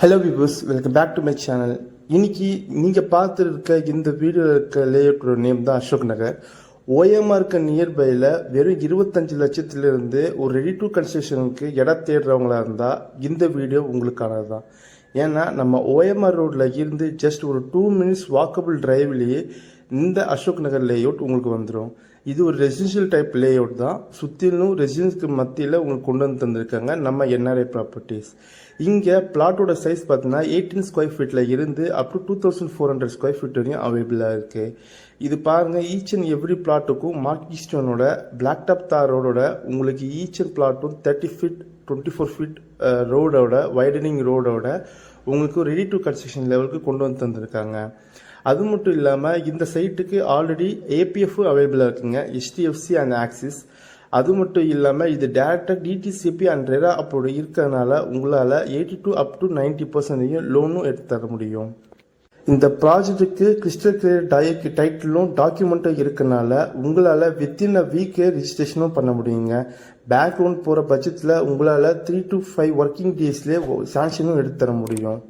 Hello viewers, welcome back to my channel. இன்னைக்கு நீங்கள் பார்த்துருக்க இந்த வீடியோ இருக்க லேஅவுட்டோட நேம் தான் அசோக் நகர். ஓஎம்ஆர் இருக்க நியர்பையில் வெறும் 25 லட்சத்திலிருந்து ஒரு ரெடி டு கன்ஸ்ட்ரக்ஷனுக்கு இடம் தேடுறவங்களா இருந்தால் இந்த வீடியோ உங்களுக்கானது தான். ஏன்னா நம்ம ஓஎம்ஆர் ரோடில் இருந்து ஜஸ்ட் ஒரு 2 மினிட்ஸ் வாக்கபிள் டிரைவ்லேயே இந்த அசோக் நகர் லேஅவுட் உங்களுக்கு வந்துடும். இது ஒரு ரெசிடென்ஷியல் டைப் லேஅவுட் தான். சுற்றிலும் ரெசிடென்ஸ்க்கு மத்தியில் உங்களுக்கு கொண்டு வந்து தந்திருக்காங்க நம்ம என்ஆர்ஐ ப்ராப்பர்ட்டிஸ். இங்கே பிளாட்டோட சைஸ் பார்த்தீங்கன்னா 18 ஸ்கொயர் ஃபீட்டில் இருந்து அப் டு 2400 ஸ்கொயர் ஃபீட் வரையும் அவைலபிளாக இருக்குது. இது பாருங்கள், ஈச் அண்ட் எவ்ரி பிளாட்டுக்கும் மார்க்கி ஸ்டோனோட பிளாக் டாப் தார் ரோடோட உங்களுக்கு ஈச் அண்ட் பிளாட்டும் 30 ஃபீட் 24 ஃபீட் ரோடோட வைடனிங் ரோடோட உங்களுக்கு ரெடி டு கன்ஸ்ட்ரக்ஷன் லெவலுக்கு கொண்டு வந்து தந்திருக்காங்க. அது மட்டும் இல்லாமல் இந்த சைட்டுக்கு ஆல்ரெடி ஏபிஎஃப் அவைலபிளாக இருக்குங்க, HDFC அண்ட் ஆக்சிஸ். அது மட்டும் இல்லாமல் இது டேரெக்டாக டிடிசிபி அண்ட் ரெரா அப்போது இருக்கிறதுனால உங்களால் 82 up to 90% லோனும் எடுத்து தர முடியும். இந்த ப்ராஜெக்ட்டுக்கு கிறிஸ்டல் கிளியர் டைட்டிலும் டாக்குமெண்ட்டும் இருக்கனால உங்களால் வித்தின் அ வீக்கே ரிஜிஸ்ட்ரேஷனும் பண்ண முடியுங்க. பேங்க் லோன் போகிற பட்சத்தில் உங்களால் 3 to 5 ஒர்க்கிங் டேஸ்லேயே சாங்ஷனும் எடுத்து தர முடியும்.